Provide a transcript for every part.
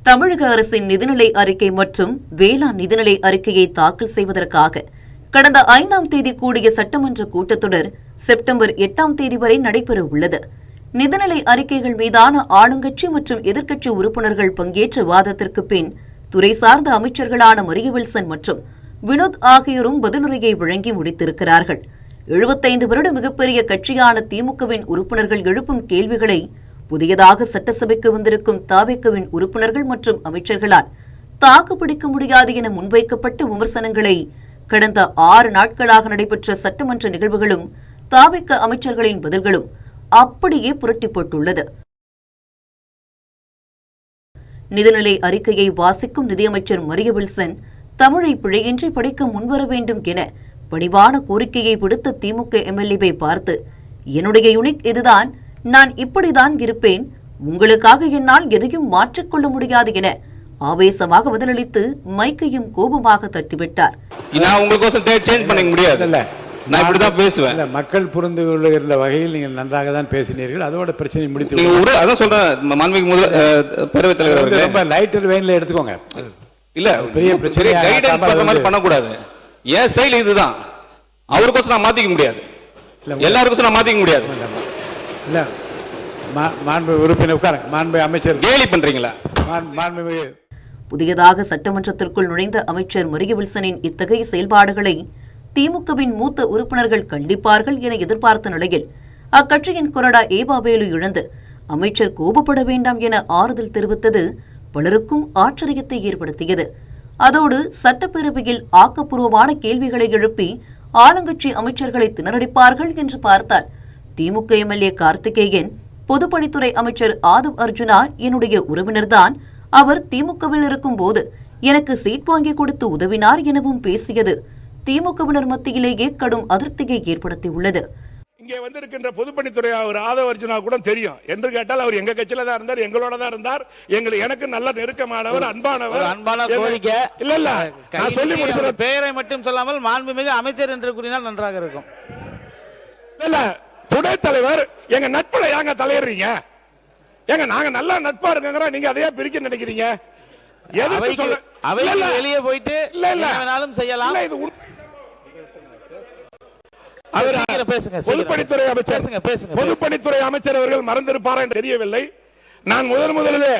தமிழக அரசின் நிதிநிலை அறிக்கை மற்றும் வேளாண் நிதிநிலை அறிக்கையை தாக்கல் செய்வதற்காக கடந்த 5ஆம் தேதி கூடிய சட்டமன்ற கூட்டத்தொடர் செப்டம்பர் 8ஆம் தேதி வரை நடைபெற உள்ளது. நிதிநிலை அறிக்கைகள் மீதான ஆளுங்கட்சி மற்றும் எதிர்க்கட்சி உறுப்பினர்கள் பங்கேற்ற வாதத்திற்கு பின் துறை சார்ந்த அமைச்சர்களான மரிய வில்சன் மற்றும் வினோத் ஆகியோரும் பதிலுரையை வழங்கி முடித்திருக்கிறார்கள். 75 வருட மிகப்பெரிய கட்சியான திமுகவின் உறுப்பினர்கள் எழுப்பும் கேள்விகளை புதியதாக சட்டசபைக்கு வந்திருக்கும் தவிகவின் உறுப்பினர்கள் மற்றும் அமைச்சர்களால் தாக்குப்பிடிக்க முடியாது என முன்வைக்கப்பட்ட விமர்சனங்களை கடந்த 6 நாட்களாக நடைபெற்ற சட்டமன்ற நிகழ்வுகளும் தவிக அமைச்சர்களின் பதில்களும் அப்படியே புரட்டி போட்டுள்ளது. நிதிநிலை அறிக்கையை வாசிக்கும் நிதியமைச்சர் மரிய வில்சன் தமிழை பிழையின்றி படிக்க முன்வர வேண்டும் என பணிவான கோரிக்கையை விடுத்த திமுக எம்எல்ஏவை பார்த்து, என்னுடைய யூனிக் இதுதான், நான் இப்படிதான் இருப்பேன், உங்களுக்காக என்னால் எதையும் மாற்றிக்கொள்ள முடியாது என ஆவேசமாக பதிலளித்து மைக்கையும் கோபமாக தட்டிவிட்டார். மக்கள் புரிந்து கொள்ளுகிற வகையில் நீங்கள் நன்றாக தான் பேசினீர்கள். அதோட பிரச்சனை முடித்து லைட்டர் வெயின்ல எடுத்துக்கோங்க. இல்ல பெரிய பிரச்சனை கைடன்ஸ் பண்ற மாதிரி பண்ண கூடாது. ஏன் ஸ்டைல் இதுதான். அவருக்கோசம் நான் மாத்திக்க முடியாது, எல்லாருக்கும் நான் மாத்திக்க முடியாது. இல்ல மாண்பு உறுப்பினர் உட்காருங்க. மாண்பு அமைச்சர் கேலி பண்றீங்களா? புதியதாக சட்டமன்றத்திற்குள் நுழைந்த அமைச்சர் மரிய வில்சனின் இத்தகைய செயல்பாடுகளை திமுகவின் மூத்த உறுப்பினர்கள் கண்டிப்பார்கள் என எதிர்பார்த்த நிலையில் அக்கட்சியின் கொறடா ஏவா வேலு இழந்து அமைச்சர் கோபப்பட வேண்டாம் என ஆறுதல் தெரிவித்தது பலருக்கும் ஆச்சரியத்தை ஏற்படுத்தியது. அதோடு சட்டப்பேரவையில் ஆக்கப்பூர்வமான கேள்விகளை எழுப்பி ஆளுங்கட்சி அமைச்சர்களை திணறடிப்பார்கள் என்று பார்த்தால் திமுக எம்எல்ஏ கார்த்திகேயன், பொதுப்பணித்துறை அமைச்சர் ஆதவ் அர்ஜுனா என்னுடைய உறவினர்தான், அவர் திமுகவில் இருக்கும் போது எனக்கு சீட் வாங்கி கொடுத்து உதவினார் எனவும் பேசியது திமுகவினர் மத்தியிலேயே கடும் அதிருப்தியை ஏற்படுத்தியுள்ளது. இங்கே வந்திருக்கின்ற பொதுப்பணித்துறை அவர் ஆதவ அர்ஜுனா கூட தெரியும் என்று கேட்டால் அவர் எங்க கட்சியில தான் இருந்தார், எங்களோட தான் இருந்தார். எனக்கு நல்ல நெருக்கமானவர், அன்பானவர். அன்பான கோரிக்கை இல்ல நான் சொல்லி முடிக்கிற பெயரை மட்டும் சொல்லாமல் மாண்புமிகு அமைச்சர் என்று கூறினால் நன்றாக இருக்கும். இல்ல துணைத் தலைவர் எங்க நட்புல ஏங்க தலையிடுறீங்க? ஏங்க நாங்க நல்லா நட்பா இருக்கோங்கிற நீங்க அதையே பிரிக்க நினைக்கிறீங்க? வெளியே போயிட்டு இல்ல செய்யலாம். பொதுப்பணித்துறை அமைச்சர் அவர்கள் மறந்திருப்பாரா என்று தெரியவில்லை. நான் முதலில்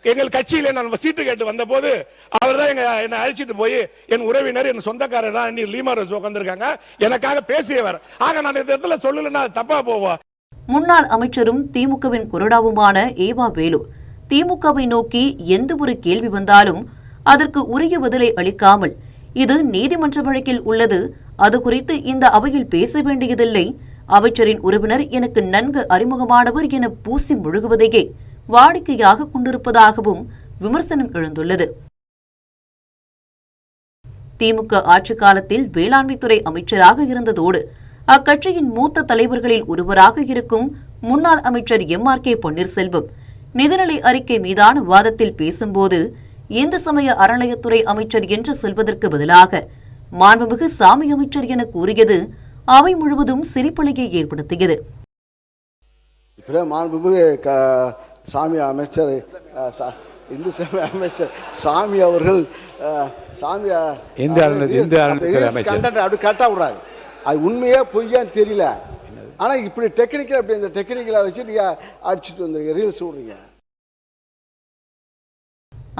எங்கள் கட்சியில நான் சீட்டு கேட்டு வந்த போது அவர் தான் என்னை அழைச்சிட்டு போய் என் உறவினர், என் சொந்தக்காரர் லீமாரோஸ் உட்கார்ந்திருக்காங்க, எனக்காக பேசியவர். ஆக நான் இந்த இடத்துல சொல்லலன்னா தப்பா போவோம். முன்னாள் அமைச்சரும் திமுகவின் கொறடாவுமான ஏவா வேலு திமுகவை நோக்கி எந்த ஒரு கேள்வி வந்தாலும் அதற்கு உரிய பதிலை அளிக்காமல், இது நீதிமன்ற வழக்கில் உள்ளது, அது குறித்து இந்த அவையில் பேச வேண்டியதில்லை, அமைச்சரின் உறவினர் எனக்கு நன்கு அறிமுகமானவர் என பூசி முழுகுவதையே வாடிக்கையாக கொண்டிருப்பதாகவும் விமர்சனம் எழுந்துள்ளது. திமுக ஆட்சி காலத்தில் வேளாண்மைத்துறை அமைச்சராக இருந்ததோடு அக்கட்சியின் மூத்த தலைவர்களில் ஒருவராக இருக்கும் முன்னாள் அமைச்சர் எம்.ஆர்.கே. பன்னீர்செல்வம் நிதிநிலை அறிக்கை மீதான வாதத்தில் பேசும்போது இந்து சமய அறநிலையத்துறை அமைச்சர் என்று சொல்வதற்கு பதிலாக மாண்புமிகு சாமி அமைச்சர் என கூறியது அவை முழுவதும் சிரிப்பலையை ஏற்படுத்தியது. மாண்புமிகு சாமி அமைச்சர், இந்து சமய அமைச்சர் சாமி அவர்கள் அப்படி கரெக்டா விடுறாங்க. அது உண்மையே பொய்யான்னு தெரியல. ஆனா இப்படி டெக்னிக்கல் அப்படி இந்த டெக்னிக்கலா வச்சு நீங்க அடிச்சுட்டு வந்துருங்க, ரீல்ஸ் விடுறீங்க.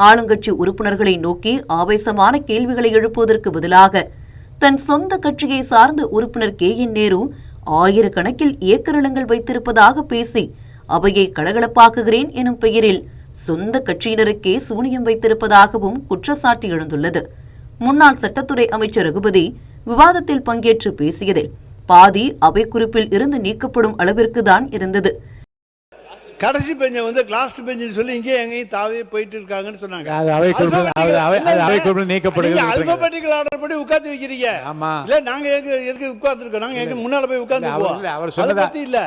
ஆளுங்கட்சி உறுப்பினர்களை நோக்கி ஆவேசமான கேள்விகளை எழுப்புவதற்கு பதிலாக தன் சொந்த கட்சியை சார்ந்த உறுப்பினர் KN நேரு ஆயிரக்கணக்கில் ஏக்கர் நிலங்கள் வைத்திருப்பதாக பேசி அவையை கலகலப்பாக்குகிறேன் எனும் பெயரில் சொந்த கட்சியினருக்கே சூனியம் வைத்திருப்பதாகவும் குற்றச்சாட்டு எழுந்துள்ளது. முன்னாள் சட்டத்துறை அமைச்சர் ரகுபதி விவாதத்தில் பங்கேற்று பேசியதில் பாதி அவை குறிப்பில் இருந்து நீக்கப்படும் அளவிற்கு தான் இருந்தது. கடைசி பெஞ்சை லாஸ்ட் பெஞ்சுன்னு சொல்லி இங்கே எங்கேயும் தாவே போயிட்டு இருக்காங்கன்னு சொன்னாங்க. அல்பபெட்டிக்கல் ஆர்டர் படி உட்கார்ந்து வைக்கிறீங்க. இல்ல நாங்க எதுக்கு உட்கார்ந்து இருக்கோம்? நாங்க எங்க முன்னால போய் உட்கார்ந்து இல்ல.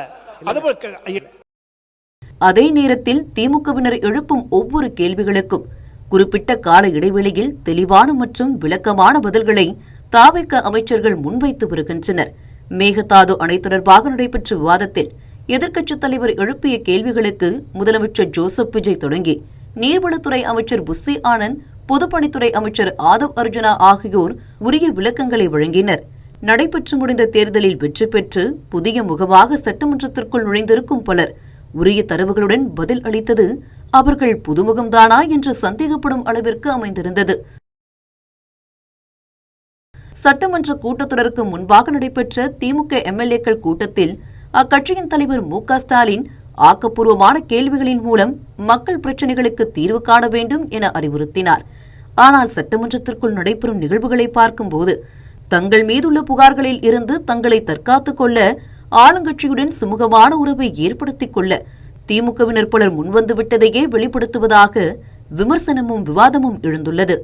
அதே நேரத்தில் திமுகவினர் எழுப்பும் ஒவ்வொரு கேள்விகளுக்கும் குறிப்பிட்ட கால இடைவெளியில் தெளிவான மற்றும் விளக்கமான பதில்களை தவிக அமைச்சர்கள் முன்வைத்து வருகின்றனர். மேகதாது அணை தொடர்பாக நடைபெற்ற விவாதத்தில் எதிர்க்கட்சித் தலைவர் எழுப்பிய கேள்விகளுக்கு முதலமைச்சர் ஜோசப் விஜய் தொடங்கி நீர்வளத்துறை அமைச்சர் புஸ்ஸி ஆனந்த், பொதுப்பணித்துறை அமைச்சர் ஆதவ் அர்ஜுனா ஆகியோர் உரிய விளக்கங்களை வழங்கினர். நடைபெற்று முடிந்த தேர்தலில் வெற்றி பெற்று புதிய முகமாக சட்டமன்றத்திற்குள் நுழைந்திருக்கும் பலர் உரிய தரவுகளுடன் பதில் அளித்தது அவர்கள் புதுமுகம்தானா என்று சந்தேகப்படும் அளவிற்கு அமைந்திருந்தது. சட்டமன்ற கூட்டத்தொடருக்கு முன்பாக நடைபெற்ற திமுக எம்எல்ஏக்கள் கூட்டத்தில் அக்கட்சியின் தலைவர் மு.க. ஸ்டாலின் ஆக்கப்பூர்வமான கேள்விகளின் மூலம் மக்கள் பிரச்சினைகளுக்கு தீர்வு காண வேண்டும் என அறிவுறுத்தினார். ஆனால் சட்டமன்றத்திற்குள் நடைபெறும் நிகழ்வுகளை பார்க்கும்போது தங்கள் மீதுள்ள புகார்களில் இருந்து தங்களை தற்காத்துக் கொள்ள ஆளுங்கட்சியுடன் சுமூகமான உறவை ஏற்படுத்திக் கொள்ள திமுகவினர் பலர் முன்வந்து விட்டதையே வெளிப்படுத்துவதாக விமர்சனமும் விவாதமும் எழுந்துள்ளது.